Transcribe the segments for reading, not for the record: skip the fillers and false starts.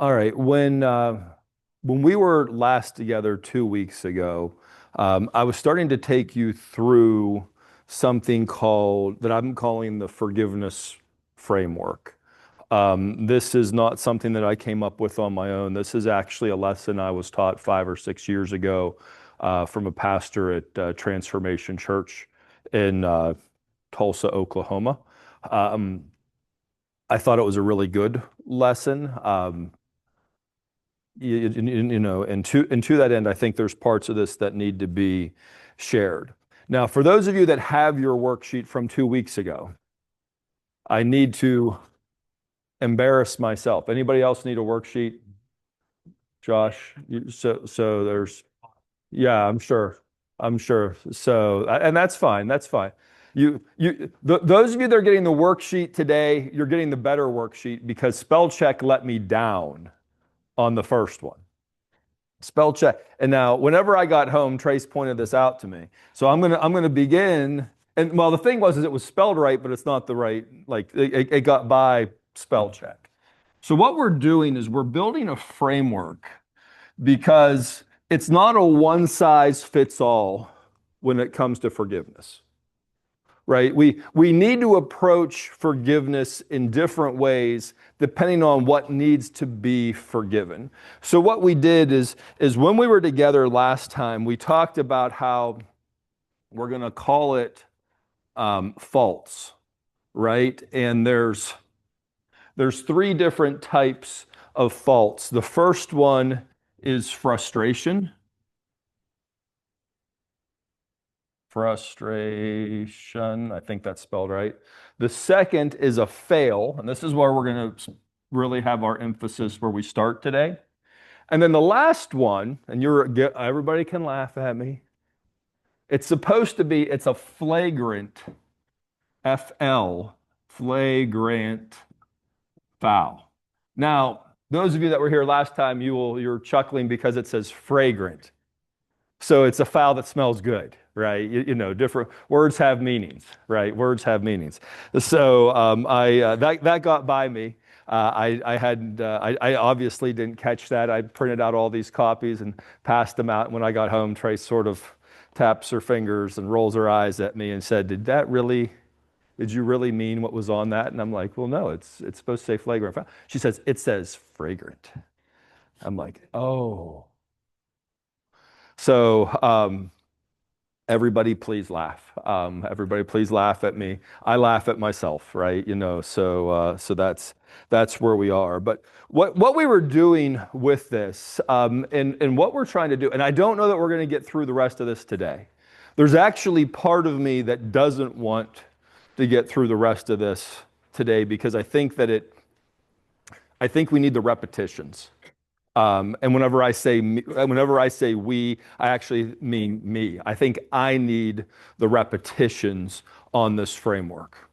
All right. When we were last together 2 weeks ago, I was starting to take you through something called that I'm calling the forgiveness framework. This is not something that I came up with on my own. This is actually a lesson I was taught 5 or 6 years ago from a pastor at Transformation Church in Tulsa, Oklahoma. Um, I thought it was a really good lesson. And to that end, I think there's parts of this that need to be shared. Now, for those of you that have your worksheet from 2 weeks ago, I need to embarrass myself. Anybody else need a worksheet? Josh, so there's, yeah, I'm sure. I'm sure. So, and that's fine. That's fine. Those of you that are getting the worksheet today, you're getting the better worksheet because spell check let me down on the first one. Spell check. And now, whenever I got home, Trace pointed this out to me. So I'm gonna begin. And well, the thing was, is it was spelled right, but it's not the right. Like it got by spell check. So what we're doing is we're building a framework because it's not a one size fits all when it comes to forgiveness, right? We need to approach forgiveness in different ways depending on what needs to be forgiven. So what we did is when we were together last time, we talked about how we're going to call it faults, right? And there's three different types of faults. The first one is frustration. Frustration, I think that's spelled right. The second is a fail, and this is where we're going to really have our emphasis where we start today. And then the last one, and everybody can laugh at me. It's supposed to be, it's a flagrant, FL, flagrant foul. Now, those of you that were here last time, you're chuckling because it says fragrant. So it's a foul that smells good, right? Different words have meanings, right? Words have meanings. So that got by me. I obviously didn't catch that. I printed out all these copies and passed them out. When I got home, Trace sort of taps her fingers and rolls her eyes at me and said, did you really mean what was on that? And I'm like, well, no, it's supposed to say flagrant foul. She says, it says fragrant. I'm like, oh. So everybody please laugh. Everybody please laugh at me. I laugh at myself, right? So that's where we are. But what we were doing with this, and what we're trying to do, and I don't know that we're going to get through the rest of this today. There's actually part of me that doesn't want to get through the rest of this today because I think we need the repetitions. And whenever I say we, I actually mean me. I think I need the repetitions on this framework.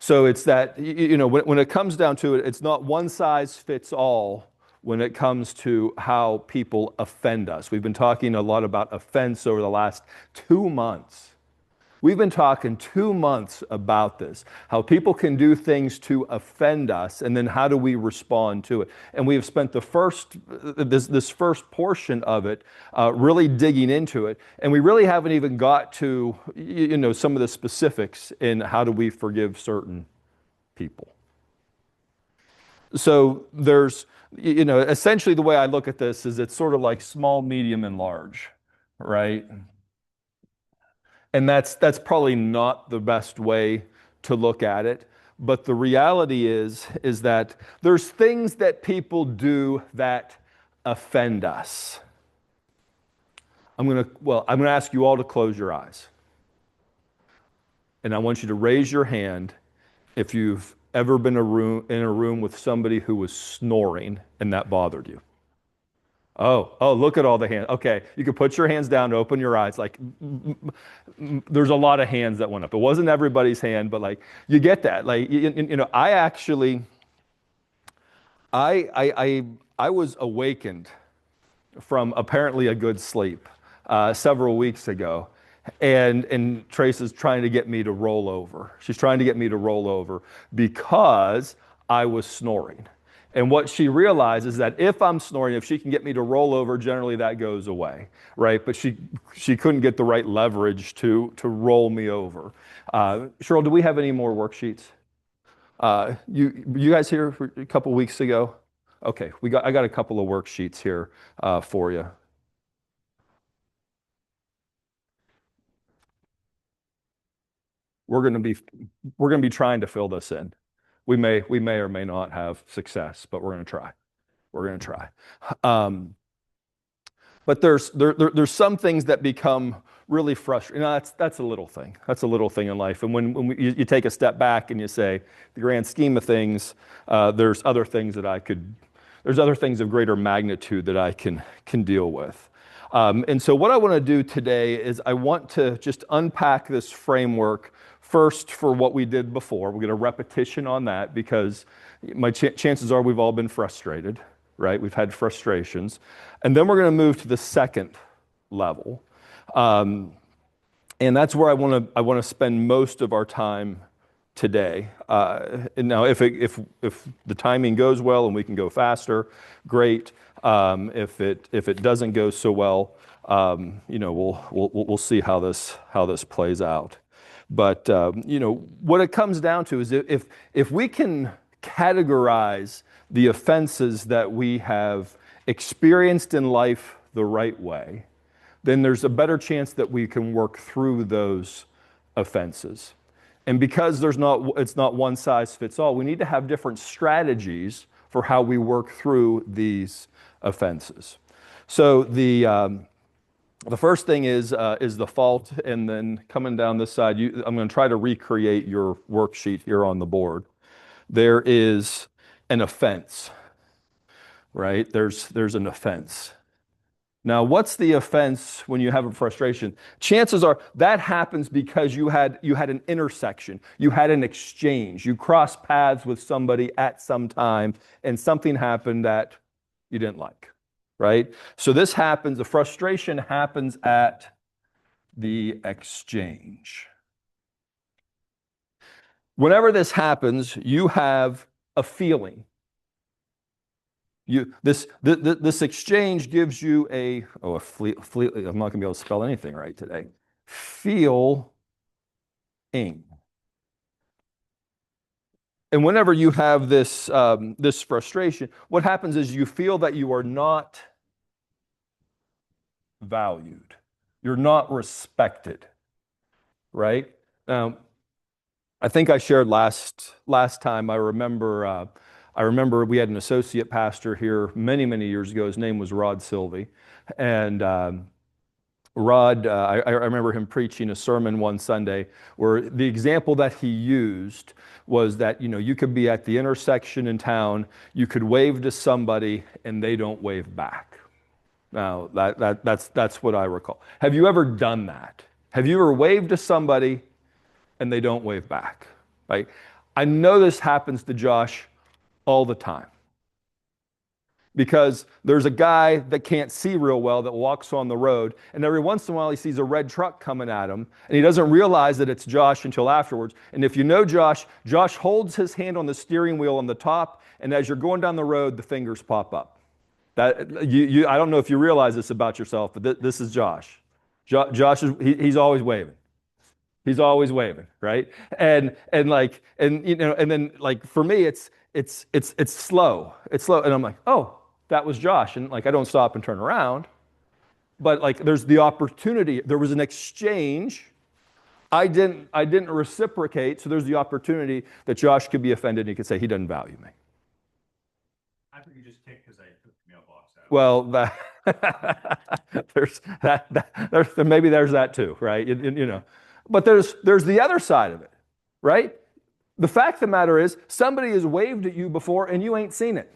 So it's that, when it comes down to it, it's not one size fits all when it comes to how people offend us. We've been talking a lot about offense over the last 2 months. We've been talking 2 months about this, how people can do things to offend us, and then how do we respond to it? And we have spent this first portion of it really digging into it, and we really haven't even got to some of the specifics in how do we forgive certain people. So there's essentially the way I look at this is it's sort of like small, medium, and large, right? And that's probably not the best way to look at it. But the reality is that there's things that people do that offend us. I'm going to ask you all to close your eyes. And I want you to raise your hand if you've ever been in a room with somebody who was snoring and that bothered you. Oh, look at all the hands. Okay, you can put your hands down, open your eyes. Like, there's a lot of hands that went up. It wasn't everybody's hand, but like, you get that. Like, I actually, I was awakened from apparently a good sleep several weeks ago. And Trace is trying to get me to roll over. She's trying to get me to roll over because I was snoring. And what she realized is that if I'm snoring, if she can get me to roll over, generally that goes away, right? But she couldn't get the right leverage to roll me over. Cheryl, do we have any more worksheets? You guys here for a couple weeks ago? Okay, I got a couple of worksheets here for you. We're going to be we're going to be trying to fill this in. We may or may not have success, but we're going to try. We're going to try. Um, but there's some things that become really frustrating. That's a little thing. That's a little thing in life. And you take a step back and you say, the grand scheme of things, there's other things of greater magnitude that I can deal with. And so what I want to do today is I want to just unpack this framework first for what we did before. We'll get a repetition on that because my chances are we've all been frustrated, right? We've had frustrations. And then we're going to move to the second level. And that's where I want to spend most of our time today. And now, if the timing goes well and we can go faster, great. If it doesn't go so well, we'll see how this plays out. But what it comes down to is if we can categorize the offenses that we have experienced in life the right way, then there's a better chance that we can work through those offenses. And because it's not one size fits all, we need to have different strategies for how we work through these offenses. So the first thing is the fault, and then coming down this side, I'm going to try to recreate your worksheet here on the board. There is an offense, right? There's an offense. Now, what's the offense when you have a frustration? Chances are that happens because you had an intersection, you had an exchange, you crossed paths with somebody at some time, and something happened that you didn't like, right? So this happens, the frustration happens at the exchange. Whenever this happens, you have a feeling. This exchange gives you I'm not going to be able to spell anything right today. Feeling. And whenever you have this frustration, what happens is you feel that you are not valued. You're not respected, right? Now, I think I shared last time. I remember we had an associate pastor here many, many years ago. His name was Rod Sylvie. And Rod, I remember him preaching a sermon one Sunday where the example that he used was that, you could be at the intersection in town, you could wave to somebody and they don't wave back. Now, that's what I recall. Have you ever done that? Have you ever waved to somebody and they don't wave back? Right? I know this happens to Josh all the time. Because there's a guy that can't see real well that walks on the road, and every once in a while he sees a red truck coming at him, and he doesn't realize that it's Josh until afterwards. And if you know Josh holds his hand on the steering wheel on the top, and as you're going down the road, the fingers pop up. I don't know if you realize this about yourself, but this is Josh. Josh he's always waving. He's always waving, right? And then for me it's slow. It's slow, and I'm like, oh, that was Josh, and I don't stop and turn around. But there's the opportunity. There was an exchange. I didn't reciprocate, so there's the opportunity that Josh could be offended and he could say he doesn't value me. I think you just kicked because I took the mailbox out. Well, maybe there's that too, right? But there's the other side of it, right? The fact of the matter is, somebody has waved at you before and you ain't seen it.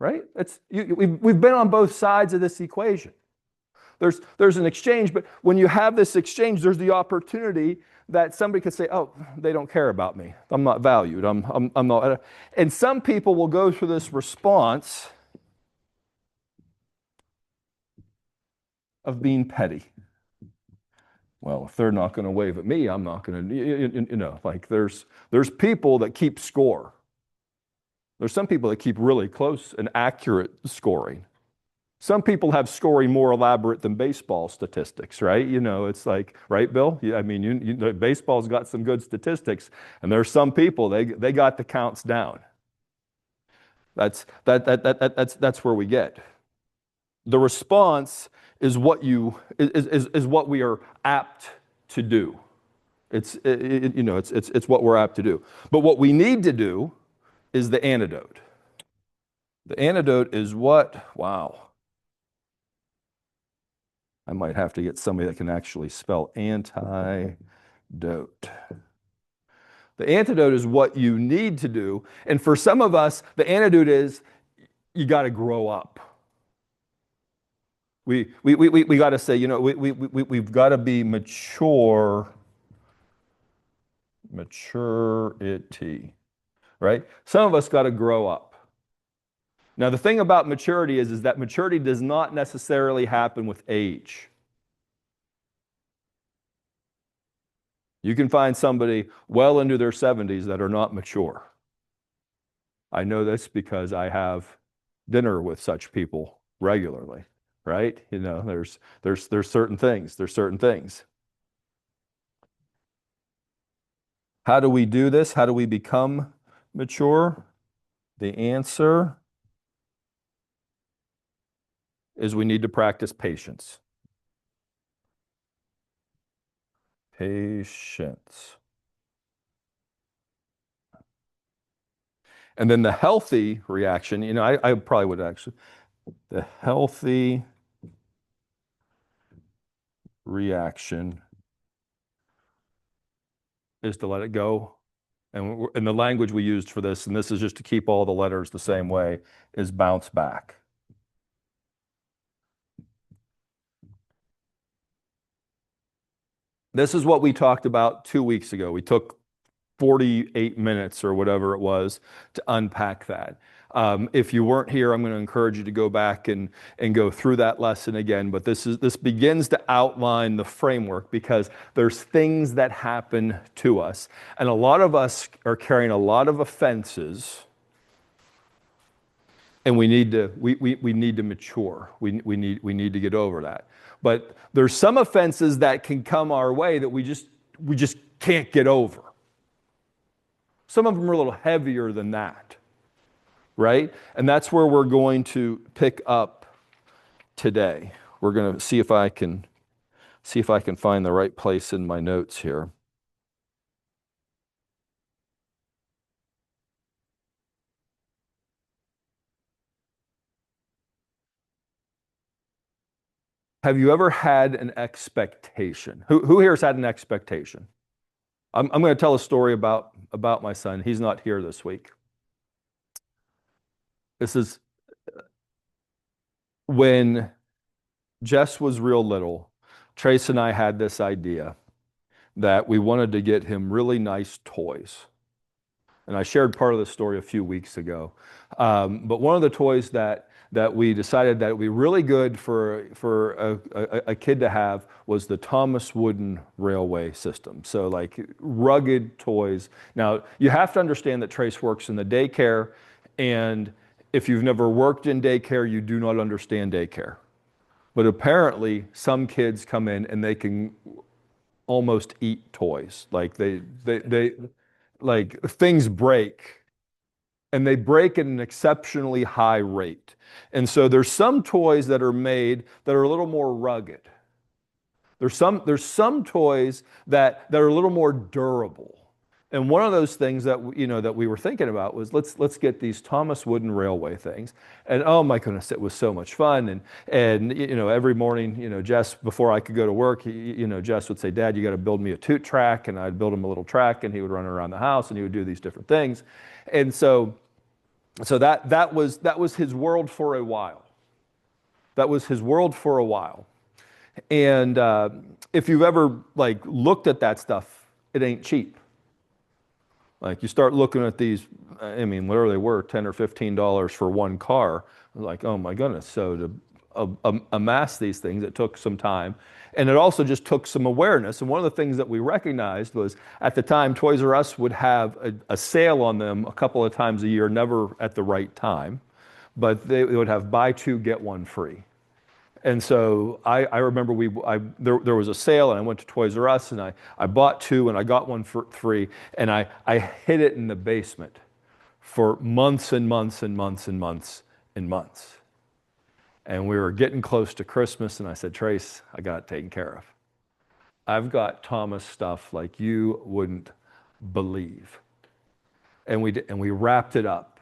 Right? We've been on both sides of this equation. There's an exchange, but when you have this exchange, there's the opportunity that somebody could say, oh, they don't care about me. I'm not valued. I'm not. And some people will go through this response of being petty. Well, if they're not going to wave at me, I'm not going to, like there's people that keep score. There's some people that keep really close and accurate scoring. Some people have scoring more elaborate than baseball statistics, right? It's like, right, Bill? Yeah, I mean, baseball's got some good statistics, and there's some people they got the counts down. That's where we get. The response is what is what we are apt to do. It's what we're apt to do. But what we need to do is the antidote. The antidote is what? Wow. I might have to get somebody that can actually spell antidote. The antidote is what you need to do. And for some of us, the antidote is you got to grow up. We got to say, we've got to be mature, maturity, right? Some of us got to grow up. Now, the thing about maturity is that maturity does not necessarily happen with age. You can find somebody well into their 70s that are not mature. I know this because I have dinner with such people regularly, right? There's certain things. There's certain things. How do we do this? How do we become mature? The answer is we need to practice patience. Patience. And then the healthy reaction, I probably would actually, the healthy reaction is to let it go. And the language we used for this, and this is just to keep all the letters the same way, is bounce back. This is what we talked about 2 weeks ago. We took 48 minutes or whatever it was to unpack that. If you weren't here, I'm going to encourage you to go back and go through that lesson again. But this begins to outline the framework because there's things that happen to us. And a lot of us are carrying a lot of offenses. And we need to mature. We need to get over that. But there's some offenses that can come our way that we just can't get over. Some of them are a little heavier than that, right? And that's where we're going to pick up today. We're going to see if I can find the right place in my notes here. Have you ever had an expectation? Who here has had an expectation? I'm going to tell a story about my son. He's not here this week. This is when Jess was real little. Trace and I had this idea that we wanted to get him really nice toys. And I shared part of the story a few weeks ago. But one of the toys that we decided that would be really good for a kid to have was the Thomas Wooden Railway System. So like rugged toys. Now, you have to understand that Trace works in the daycare, and if you've never worked in daycare, you do not understand daycare. But apparently, some kids come in and they can almost eat toys. Like like things break, and they break at an exceptionally high rate. And so there's some toys that are made that are a little more rugged. There's some toys that are a little more durable. And one of those things that we were thinking about was let's get these Thomas Wooden Railway things. And oh my goodness, it was so much fun. And every morning, Jess, before I could go to work, Jess would say, "Dad, you got to build me a toot track." And I'd build him a little track, and he would run around the house, and he would do these different things. And so that was his world for a while. That was his world for a while. And if you've ever looked at that stuff, it ain't cheap. Like you start looking at these, I mean, whatever they were, $10 or $15 for one car. Like, oh my goodness. So amass these things. It took some time. And it also just took some awareness. And one of the things that we recognized was at the time, Toys R Us would have a sale on them a couple of times a year, never at the right time, but they would have buy two, get one free. And so I remember there was a sale and I went to Toys R Us and I bought two and I got one for free and I hid it in the basement for months and months and months and months and months. And we were getting close to Christmas and I said, Trace, I got it taken care of. I've got Thomas stuff like you wouldn't believe. And we wrapped it up.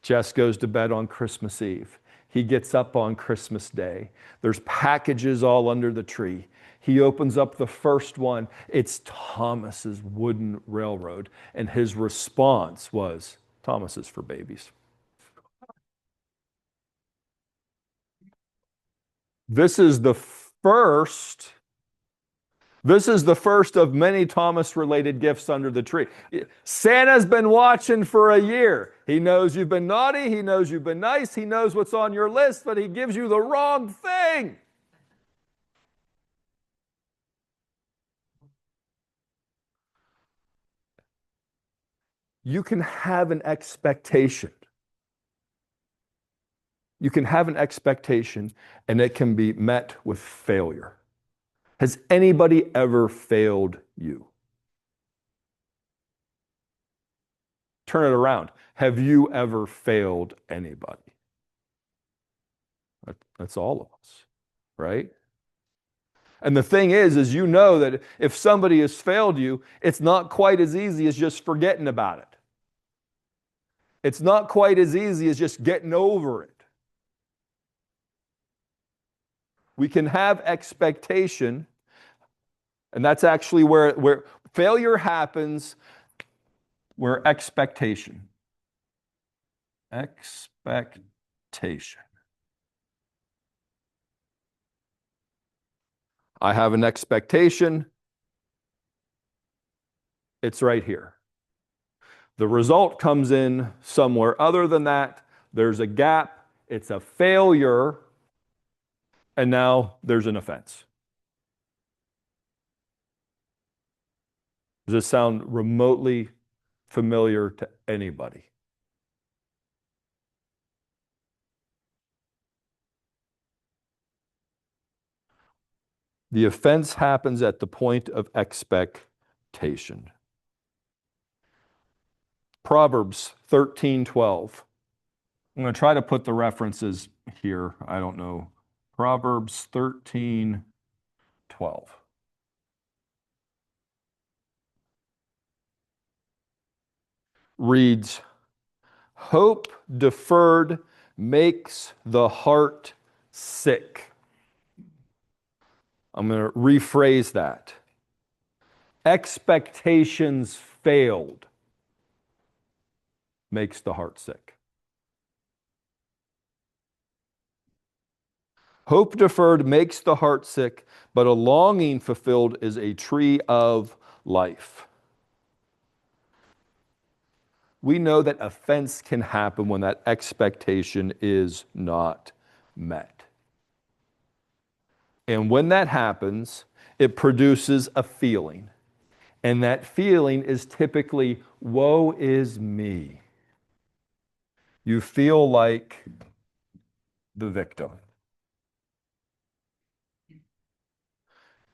Jess goes to bed on Christmas Eve. He gets up on Christmas Day. There's packages all under the tree. He opens up the first one. It's Thomas's wooden railroad. And his response was, Thomas is for babies. This is the first of many Thomas-related gifts under the tree. Santa's been watching for a year. He knows you've been naughty. He knows you've been nice. He knows what's on your list, but he gives you the wrong thing. You can have an expectation. You can have an expectation, and it can be met with failure. Has anybody ever failed you? Turn it around. Have you ever failed anybody? That's all of us, right? And the thing is you know that if somebody has failed you, it's not quite as easy as just forgetting about it. It's not quite as easy as just getting over it. We can have expectation, and that's actually where failure happens, where expectation. I have an expectation. It's right here. The result comes in somewhere other than that. There's a gap. It's a failure. And now there's an offense. Does this sound remotely familiar to anybody? The offense happens at the point of expectation. Proverbs 13:12. I'm going to try to put the references here. I don't know. Proverbs 13:12. Reads, hope deferred makes the heart sick. I'm going to rephrase that. Expectations failed makes the heart sick. Hope deferred makes the heart sick, but a longing fulfilled is a tree of life. We know that offense can happen when that expectation is not met. And when that happens, it produces a feeling. And that feeling is typically, woe is me. You feel like the victim.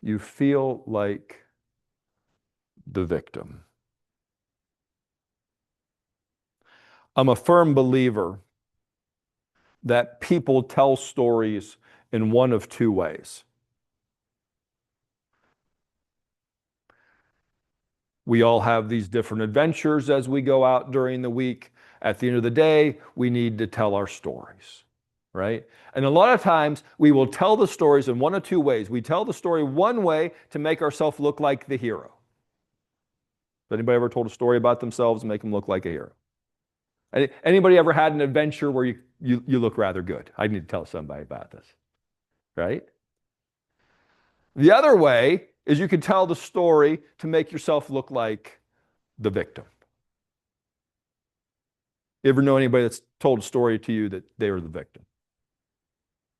You feel like the victim. I'm a firm believer that people tell stories in one of two ways. We all have these different adventures as we go out during the week. At the end of the day, we need to tell our stories, right? And a lot of times we will tell the stories in one of two ways. We tell the story one way to make ourselves look like the hero. Has anybody ever told a story about themselves and make them look like a hero? Anybody ever had an adventure where you look rather good? I need to tell somebody about this, right? The other way is you can tell the story to make yourself look like the victim. You ever know anybody that's told a story to you that they were the victim?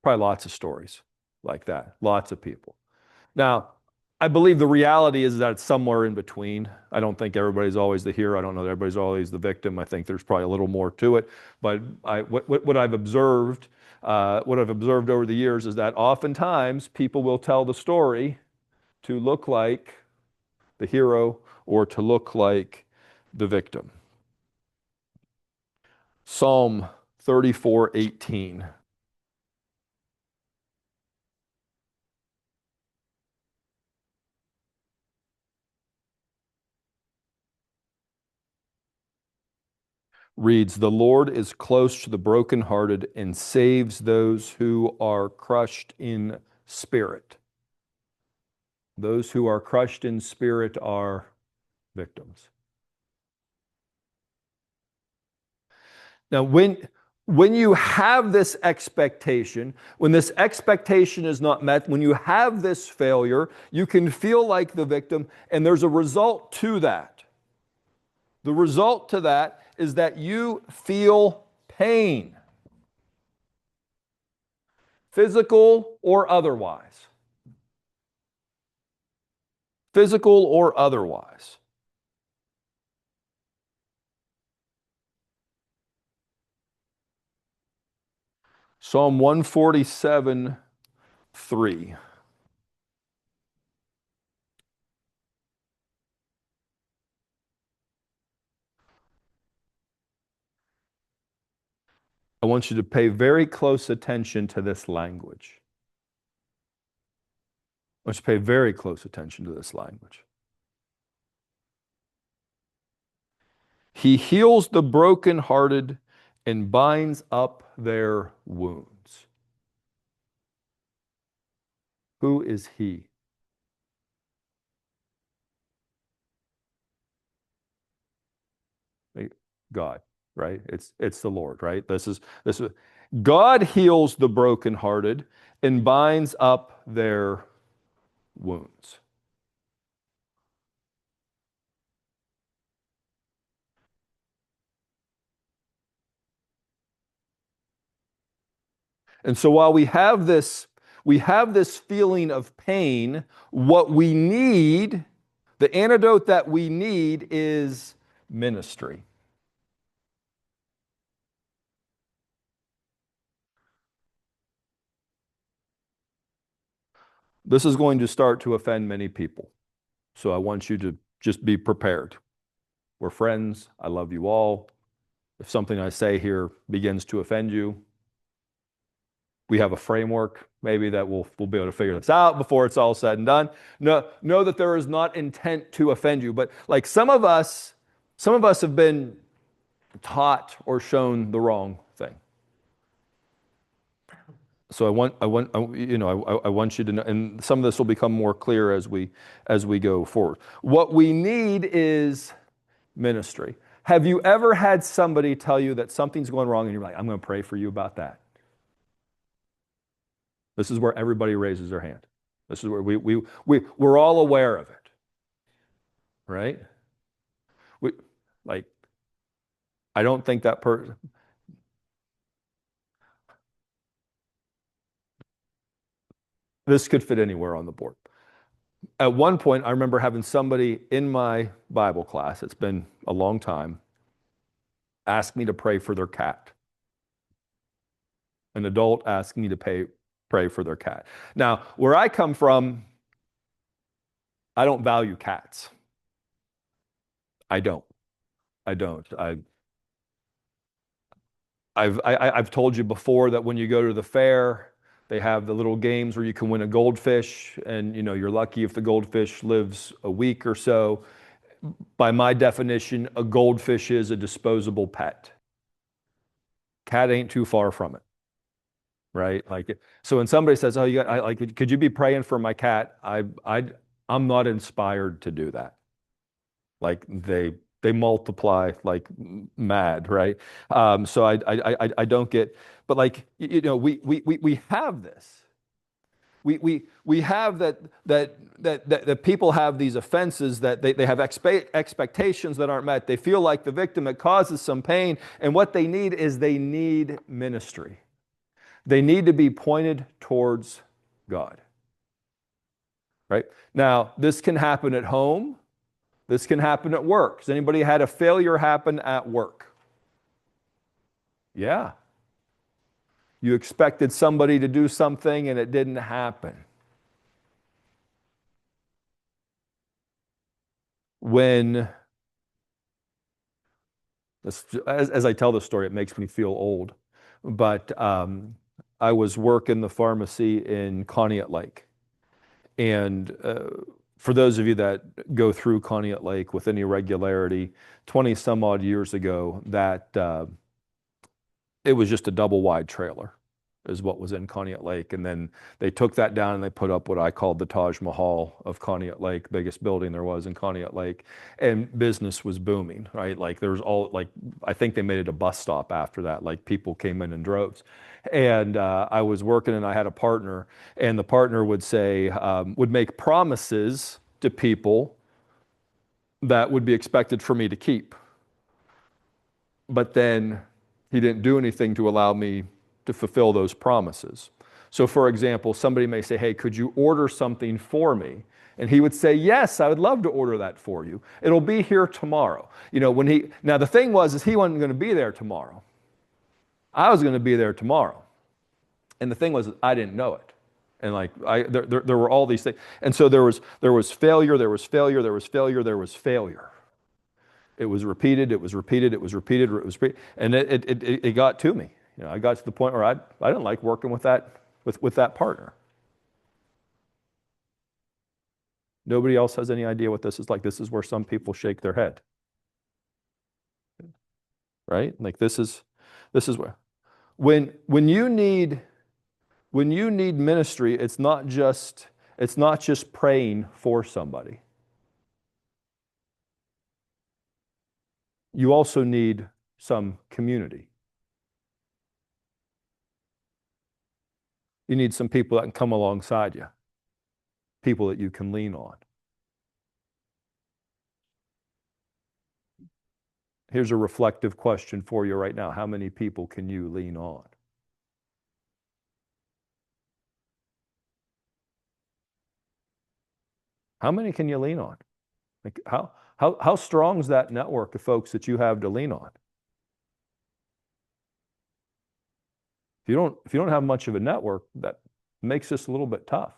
Probably lots of stories like that, lots of people. Now, I believe the reality is that it's somewhere in between. I don't think everybody's always the hero. I don't know that everybody's always the victim. I think there's probably a little more to it. But what I've observed, over the years is that oftentimes people will tell the story to look like the hero or to look like the victim. Psalm 34:18. Reads, "The Lord is close to the brokenhearted and saves those who are crushed in spirit." Those who are crushed in spirit are victims. Now, when you have this expectation, when this expectation is not met, when you have this failure, you can feel like the victim, and there's a result to that. The result to that is that you feel pain, physical or otherwise. Physical or otherwise. Psalm 147:3. I want you to pay very close attention to this language. I want you to pay very close attention to this language. He heals the brokenhearted and binds up their wounds. Who is he? God, right? It's the Lord, right? This is God heals the brokenhearted and binds up their wounds. And so while we have this feeling of pain, what we need, the antidote that we need is ministry. This is going to start to offend many people. So I want you to just be prepared. We're friends. I love you all. If something I say here begins to offend you, we have a framework maybe that we'll be able to figure this out before it's all said and done. Know that there is not intent to offend you, but like some of us have been taught or shown the wrong thing. So I want you to know, and some of this will become more clear as we go forward. What we need is ministry. Have you ever had somebody tell you that something's going wrong and you're like, I'm going to pray for you about that? This is where everybody raises their hand. This is where we're all aware of it, right? I don't think that person. This could fit anywhere on the board. At one point, I remember having somebody in my Bible class, it's been a long time, ask me to pray for their cat. An adult asked me to pray for their cat. Now, where I come from, I don't value cats. I don't. I've told you before that when you go to the fair, they have the little games where you can win a goldfish, and you're lucky if the goldfish lives a week or so. By my definition, a goldfish is a disposable pet. Cat ain't too far from it, right? So when somebody says, "Oh, could you be praying for my cat?" I'm not inspired to do that. Like they multiply like mad, right? So I don't get, but we have this. We have that people have these offenses, that they have expectations that aren't met. They feel like the victim. It causes some pain, and what they need is ministry. They need to be pointed towards God. Right? Now, this can happen at home. This can happen at work. Has anybody had a failure happen at work? Yeah. You expected somebody to do something and it didn't happen. When, as I tell the story, it makes me feel old. But I was working the pharmacy in Conneaut Lake. And for those of you that go through Conneaut Lake with any regularity, 20 some odd years ago, that it was just a double wide trailer is what was in Conneaut Lake. And then they took that down and they put up what I called the Taj Mahal of Conneaut Lake, biggest building there was in Conneaut Lake. And business was booming, right? Like there was all, like, I think they made it a bus stop after that. Like people came in droves. And I was working and I had a partner, and the partner would say, would make promises to people that would be expected for me to keep. But then he didn't do anything to allow me to fulfill those promises. So, for example, somebody may say, hey, could you order something for me? And he would say, yes, I would love to order that for you. It'll be here tomorrow. You know, now the thing was, is he wasn't going to be there tomorrow. I was going to be there tomorrow. And the thing was, I didn't know it. And like, there were all these things. And so there was failure, there was failure, there was failure, there was failure. It was repeated, it was repeated, it was repeated, it was repeated. And it got to me. You know, I got to the point where I didn't like working with that partner. Nobody else has any idea what this is like. This is where some people shake their head. Right? Like this is where when you need ministry, it's not just praying for somebody. You also need some community. You need some people that can come alongside you, people that you can lean on. Here's a reflective question for you right now. How many people can you lean on? How many can you lean on? Like how strong is that network of folks that you have to lean on? If you don't have much of a network, that makes this a little bit tough.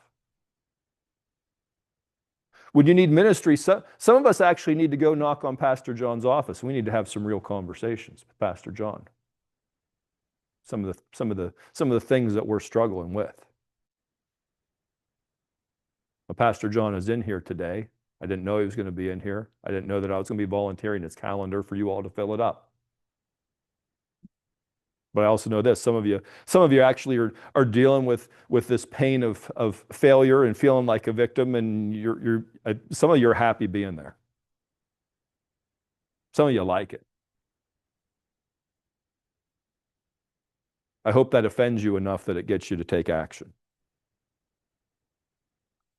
When you need ministry, some of us actually need to go knock on Pastor John's office. We need to have some real conversations with Pastor John. Some of the things that we're struggling with. Well, Pastor John is in here today. I didn't know he was going to be in here. I didn't know that I was going to be volunteering his calendar for you all to fill it up. But I also know this: some of you actually are dealing with this pain of failure and feeling like a victim, and some of you are happy being there. Some of you like it. I hope that offends you enough that it gets you to take action.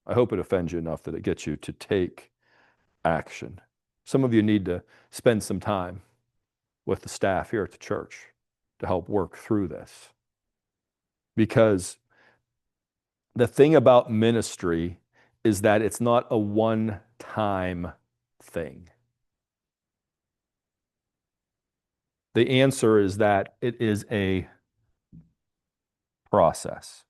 I hope it offends you enough that it gets you to take action. Some of you need to spend some time with the staff here at the church to help work through this. Because the thing about ministry is that it's not a one-time thing. The answer is that it is a process.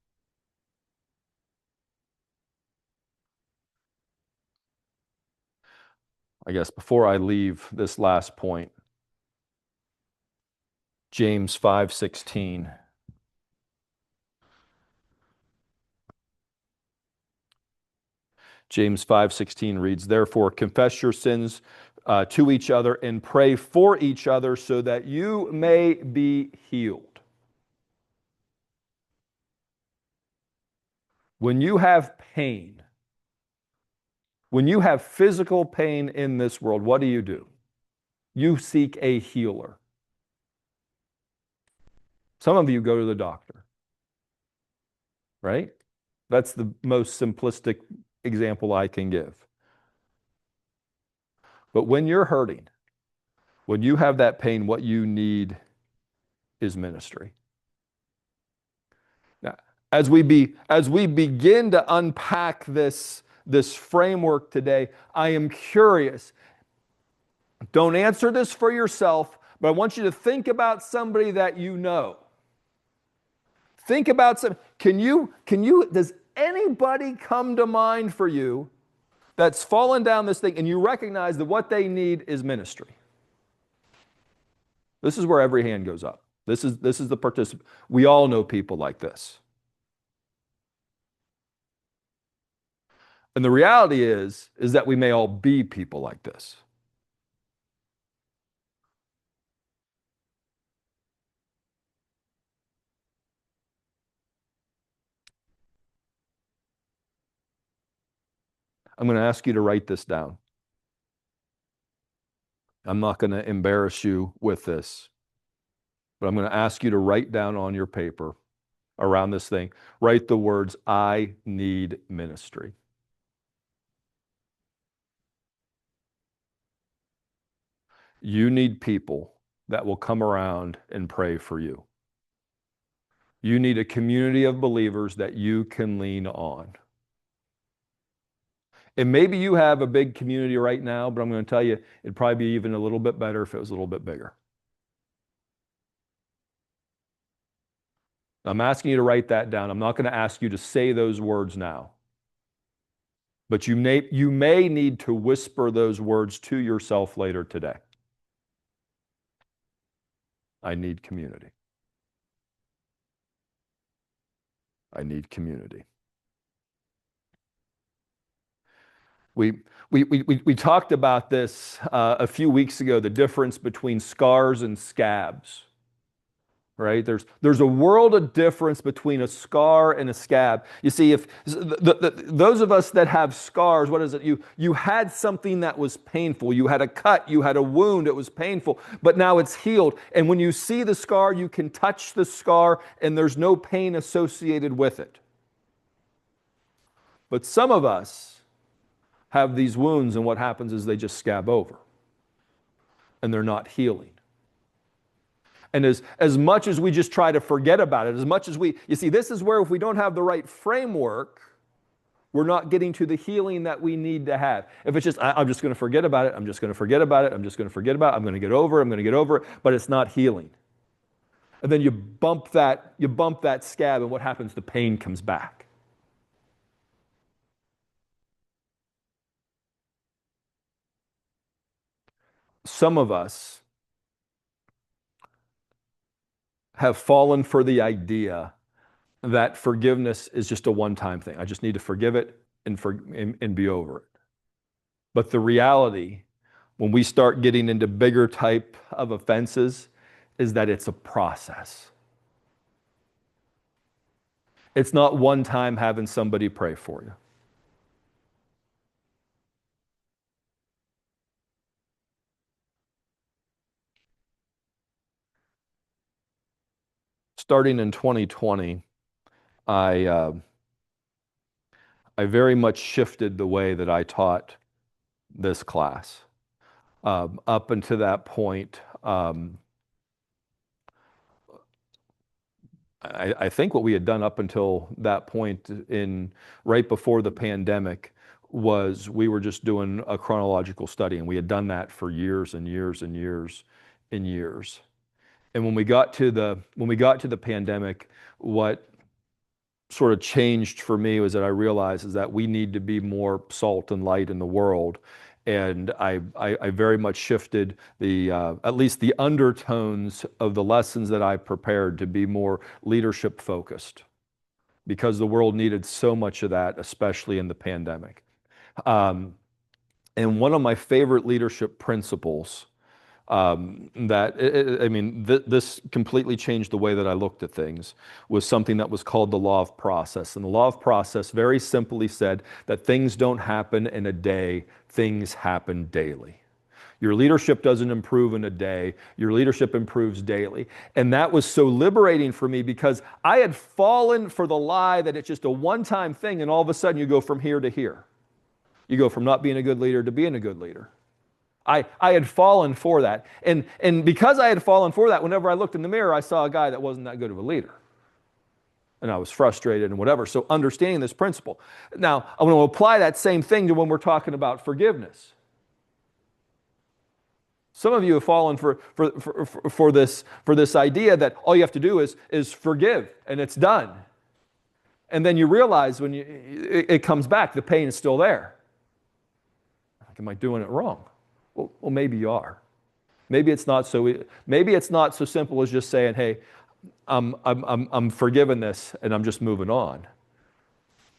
I guess before I leave this last point, James 5:16. James 5:16 reads, therefore confess your sins to each other and pray for each other so that you may be healed. When you have pain, when you have physical pain in this world, what do? You seek a healer. Some of you go to the doctor, right? That's the most simplistic example I can give. But when you're hurting, when you have that pain, what you need is ministry. as we begin to unpack this framework today, I am curious. Don't answer this for yourself, but I want you to think about somebody that you know. Think about some. Does anybody come to mind for you that's fallen down this thing and you recognize that what they need is ministry? This is where every hand goes up. This is the participant. We all know people like this. And the reality is that we may all be people like this. I'm going to ask you to write this down. I'm not going to embarrass you with this, but I'm going to ask you to write down on your paper around this thing, write the words, I need ministry. You need people that will come around and pray for you. You need a community of believers that you can lean on. And maybe you have a big community right now, but I'm going to tell you, it'd probably be even a little bit better if it was a little bit bigger. I'm asking you to write that down. I'm not going to ask you to say those words now. But you may need to whisper those words to yourself later today. I need community. I need community. We talked about this a few weeks ago, the difference between scars and scabs. Right? There's a world of difference between a scar and a scab. You see, if those of us that have scars, what is it? You had something that was painful. You had a cut, you had a wound, it was painful, but now it's healed. And when you see the scar, you can touch the scar and there's no pain associated with it. But some of us have these wounds, and what happens is they just scab over and they're not healing. And as much as we just try to forget about it, as much as you see, this is where if we don't have the right framework, we're not getting to the healing that we need to have. If it's just, I'm just going to forget about it, I'm just going to forget about it, I'm just going to forget about it, I'm going to get over it, but it's not healing. And then you bump that scab, and what happens? The pain comes back. Some of us have fallen for the idea that forgiveness is just a one-time thing. I just need to forgive it and be over it. But the reality, when we start getting into bigger type of offenses, is that it's a process. It's not one time having somebody pray for you. Starting in 2020, I very much shifted the way that I taught this class. Up until that point, I think what we had done up until that point right before the pandemic was we were just doing a chronological study, and we had done that for years and years and years and years. And when we got to the pandemic, what sort of changed for me was that I realized is that we need to be more salt and light in the world. And I very much shifted at least the undertones of the lessons that I prepared to be more leadership focused, because the world needed so much of that, especially in the pandemic. And one of my favorite leadership principles this completely changed the way that I looked at things, was something that was called the law of process. And the law of process very simply said that things don't happen in a day, things happen daily. Your leadership doesn't improve in a day, your leadership improves daily. And that was so liberating for me, because I had fallen for the lie that it's just a one-time thing, and all of a sudden you go from here to here. You go from not being a good leader to being a good leader. I had fallen for that. And because I had fallen for that, whenever I looked in the mirror, I saw a guy that wasn't that good of a leader. and I was frustrated and whatever. So understanding this principle. Now, I want to apply that same thing to when we're talking about forgiveness. Some of you have fallen for this idea that all you have to do is forgive and it's done. And then you realize when it comes back, the pain is still there. Like, am I doing it wrong? Well, maybe you are. Maybe it's not so simple as just saying, "Hey, I'm forgiving this and I'm just moving on."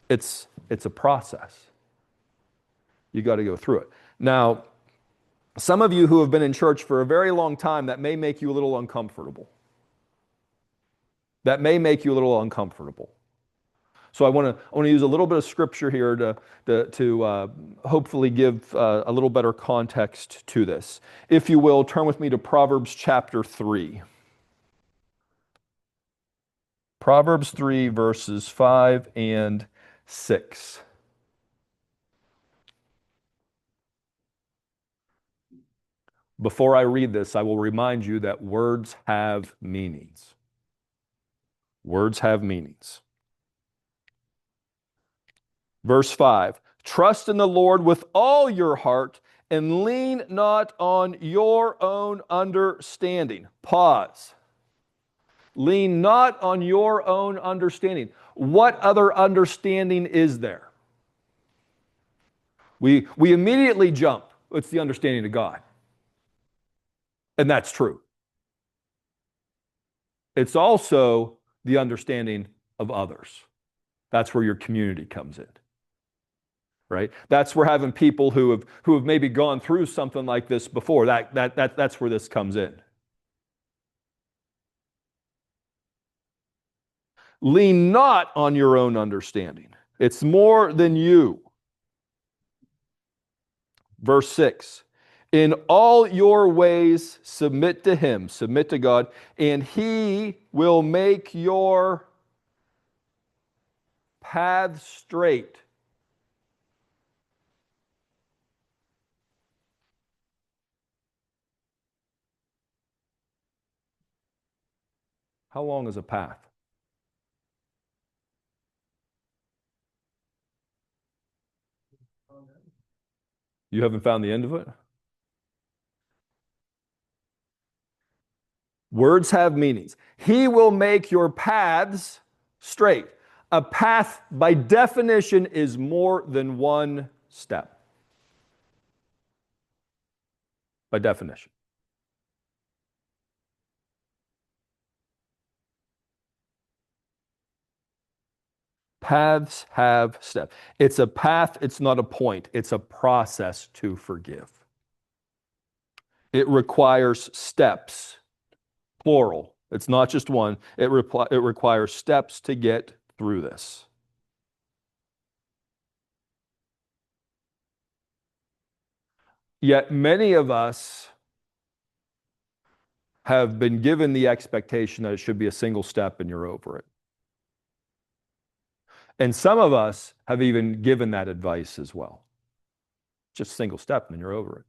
It's a process. You got to go through it. Now, some of you who have been in church for a very long time, that may make you a little uncomfortable. That may make you a little uncomfortable. So I want to use a little bit of scripture here to hopefully give a little better context to this. If you will, turn with me to Proverbs chapter 3. Proverbs 3, verses 5 and 6. Before I read this, I will remind you that words have meanings. Words have meanings. Verse 5, trust in the Lord with all your heart and lean not on your own understanding. Pause. Lean not on your own understanding. What other understanding is there? We immediately jump. It's the understanding of God. And that's true. It's also the understanding of others. That's where your community comes in. Right? That's where having people who have maybe gone through something like this before, that's where this comes in. Lean not on your own understanding. It's more than you. Verse 6, in all your ways submit to him, submit to God, and he will make your path straight. How long is a path? You haven't found the end of it? Words have meanings. He will make your paths straight. A path, by definition, is more than one step. By definition. Paths have steps. It's a path, it's not a point. It's a process to forgive. It requires steps, plural. It's not just one. It requires steps to get through this. Yet many of us have been given the expectation that it should be a single step and you're over it. And some of us have even given that advice as well. Just a single step and then you're over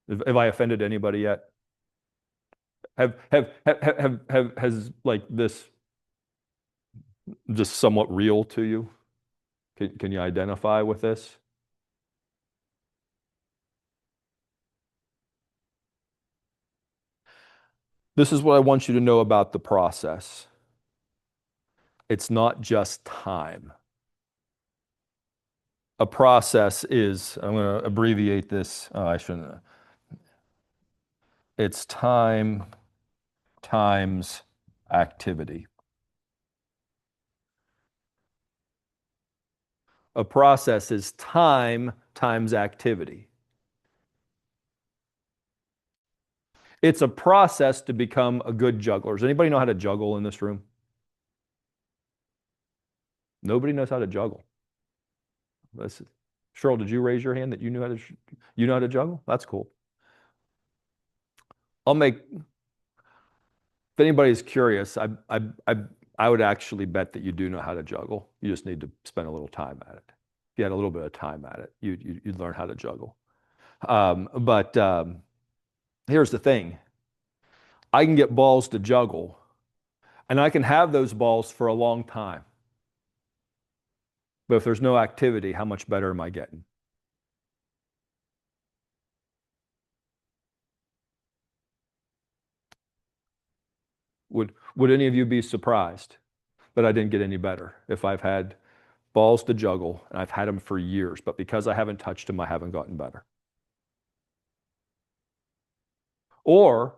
it. Have I offended anybody yet? Has like this just somewhat real to you? Can you identify with this? This is what I want you to know about the process. It's not just time. A process is, I'm going to abbreviate this. Oh, I shouldn't. It's time times activity. A process is time times activity. It's a process to become a good juggler. Does anybody know how to juggle in this room? Nobody knows how to juggle. Cheryl, did you raise your hand that you know how to juggle? That's cool. If anybody's curious, I would actually bet that you do know how to juggle. You just need to spend a little time at it. If you had a little bit of time at it, you'd learn how to juggle. But here's the thing. I can get balls to juggle, and I can have those balls for a long time. But if there's no activity, how much better am I getting? Would any of you be surprised that I didn't get any better if I've had balls to juggle and I've had them for years, but because I haven't touched them, I haven't gotten better? Or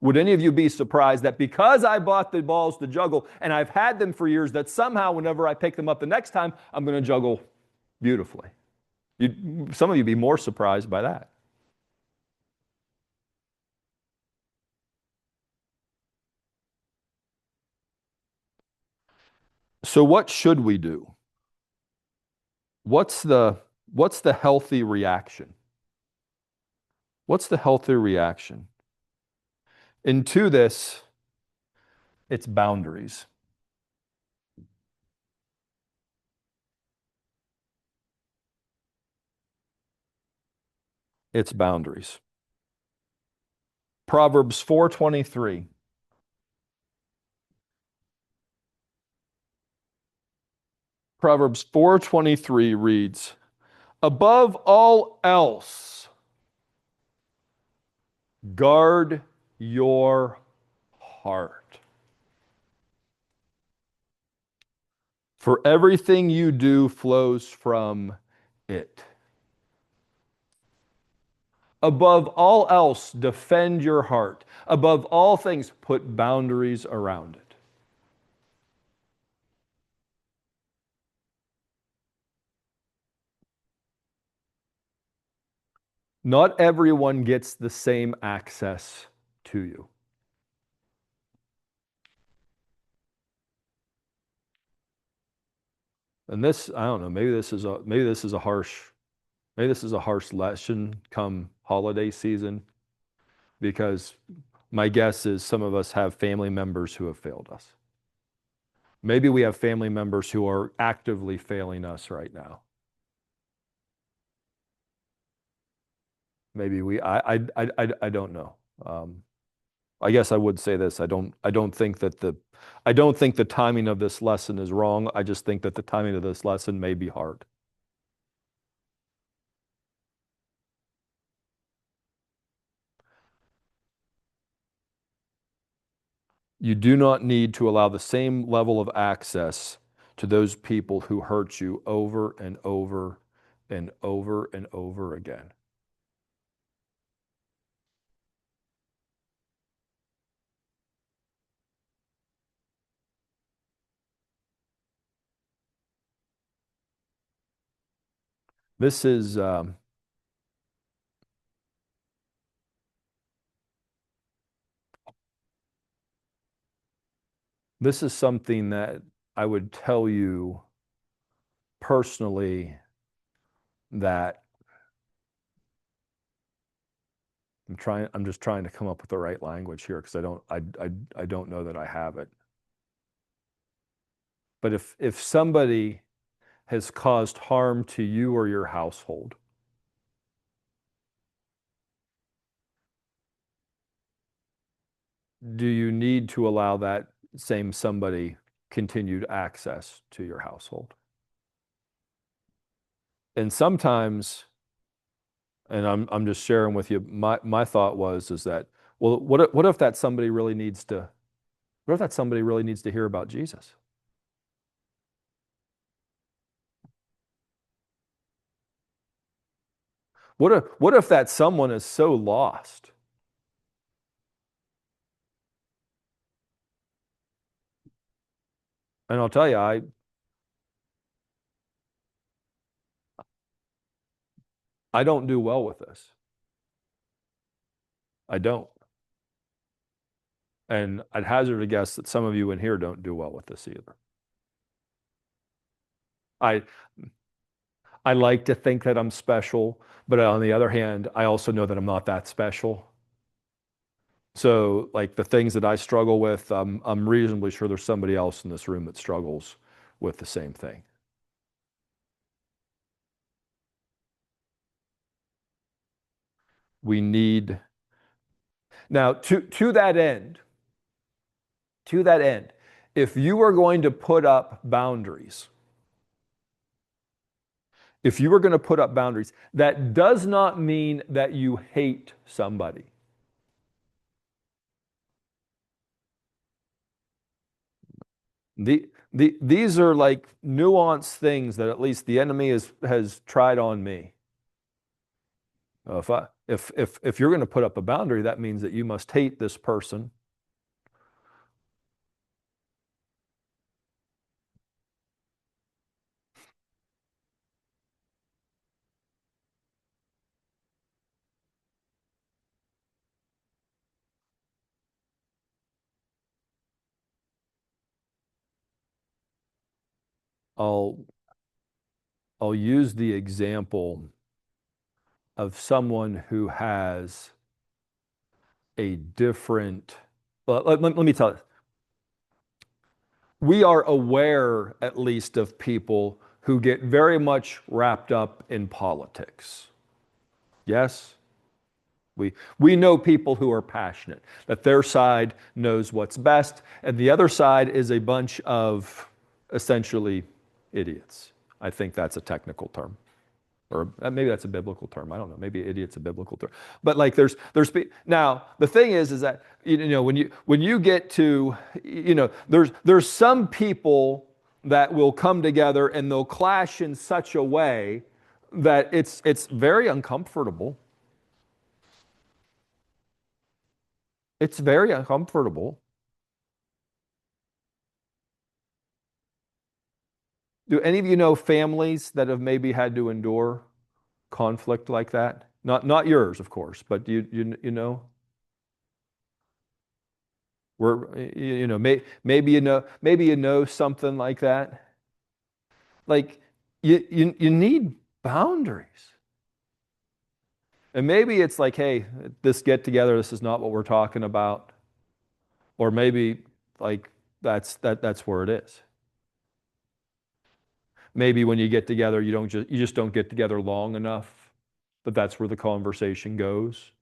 would any of you be surprised that because I bought the balls to juggle and I've had them for years, that somehow whenever I pick them up the next time, I'm going to juggle beautifully? Some of you be more surprised by that. So what should we do? What's the what's the healthy reaction? What's the healthy reaction? And to this, it's boundaries. It's boundaries. Proverbs 4:23. Proverbs 4:23 reads, "Above all else, guard your heart. For everything you do flows from it." Above all else, defend your heart. Above all things, put boundaries around it. Not everyone gets the same access to you. And this, I don't know, maybe this is a harsh lesson come holiday season, because my guess is some of us have family members who have failed us. Maybe we have family members who are actively failing us right now. Maybe I don't know. I guess I would say this. I don't think the timing of this lesson is wrong. I just think that the timing of this lesson may be hard. You do not need to allow the same level of access to those people who hurt you over and over and over and over again. This is this is something that I would tell you personally, that I'm just trying to come up with the right language here, because I don't know that I have it. But if somebody has caused harm to you or your household, do you need to allow that same somebody continued access to your household? And sometimes, and I'm just sharing with you, my thought is that, well, what if that somebody really needs to what if that somebody really needs to hear about Jesus? What if that someone is so lost? And I'll tell you, I don't do well with this. I don't. And I'd hazard a guess that some of you in here don't do well with this either. I I like to think that I'm special, but on the other hand, I also know that I'm not that special. So, like the things that I struggle with, I'm reasonably sure there's somebody else in this room that struggles with the same thing. We need Now, to that end, if you are going to put up boundaries, if you are going to put up boundaries, that does not mean that you hate somebody. These are like nuanced things that at least the enemy has tried on me. If you're going to put up a boundary, that means that you must hate this person. I'll I'll use the example of someone who has a different. Let me tell you, we are aware at least of people who get very much wrapped up in politics. Yes? We know people who are passionate, that their side knows what's best, and the other side is a bunch of essentially idiots. I think that's a technical term. Or maybe that's a biblical term. I don't know. Maybe idiot's a biblical term. But like now the thing is that when you get to there's some people that will come together and they'll clash in such a way that it's very uncomfortable. It's very uncomfortable. Do any of you know families that have maybe had to endure conflict like that? Not yours, of course, but you know where maybe you know something like that. Like you need boundaries. And maybe it's like, hey, this get together, this is not what we're talking about. Or maybe like that's where it is. Maybe when you get together, you just don't get together long enough, but that's where the conversation goes.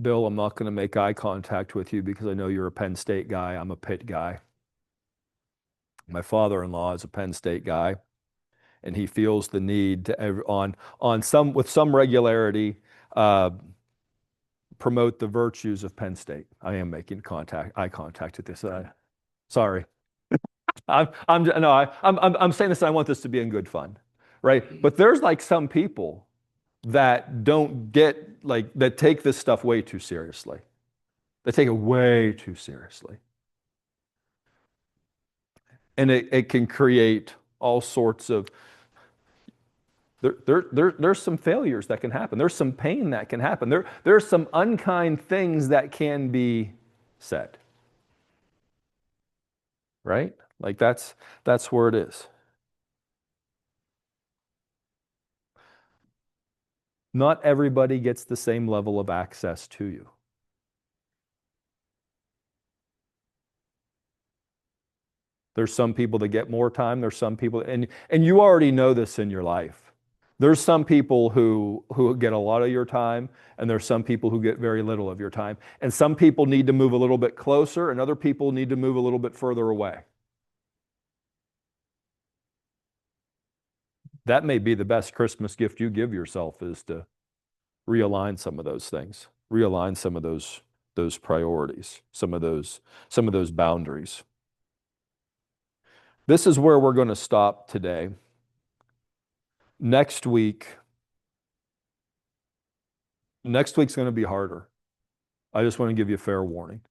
Bill, I'm not going to make eye contact with you because I know you're a Penn State guy. I'm a Pitt guy. My father-in-law is a Penn State guy, and he feels the need to on some with some regularity uh, promote the virtues of Penn State. I am making eye contact with this. Sorry, I'm saying this. I want this to be in good fun, right? But there's like some people that don't get like that take this stuff way too seriously. They take it way too seriously. And it can create all sorts of there's some failures that can happen. There's some pain that can happen. There's some unkind things that can be said. Right? Like that's where it is. Not everybody gets the same level of access to you. There's some people that get more time. There's some people, and you already know this in your life. There's some people who get a lot of your time, and there's some people who get very little of your time. And some people need to move a little bit closer, and other people need to move a little bit further away. That may be the best Christmas gift you give yourself is to realign some of those things, realign some of those priorities, some of those boundaries. This is where we're going to stop today. Next week's going to be harder. I just want to give you a fair warning.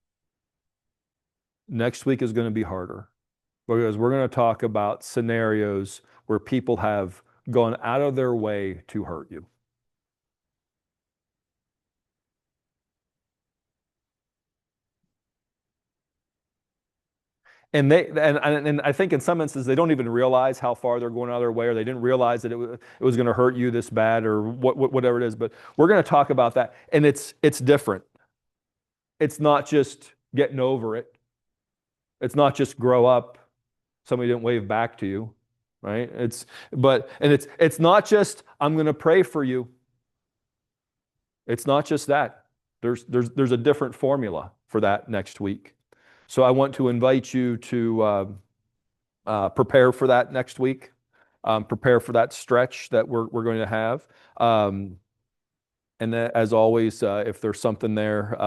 Next week is going to be harder because we're going to talk about scenarios where people have gone out of their way to hurt you. And I think in some instances they don't even realize how far they're going out of their way, or they didn't realize that it was going to hurt you this bad, or whatever it is. But we're going to talk about that, and it's different. It's not just getting over it. It's not just grow up. somebody didn't wave back to you, right? It's not just, I'm going to pray for you. It's not just that. There's a different formula for that next week. So I want to invite you to prepare for that next week. Prepare for that stretch that we're going to have. And as always, if there's something there,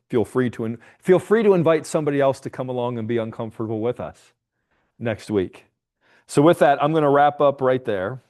feel free to invite somebody else to come along and be uncomfortable with us next week. So with that, I'm going to wrap up right there.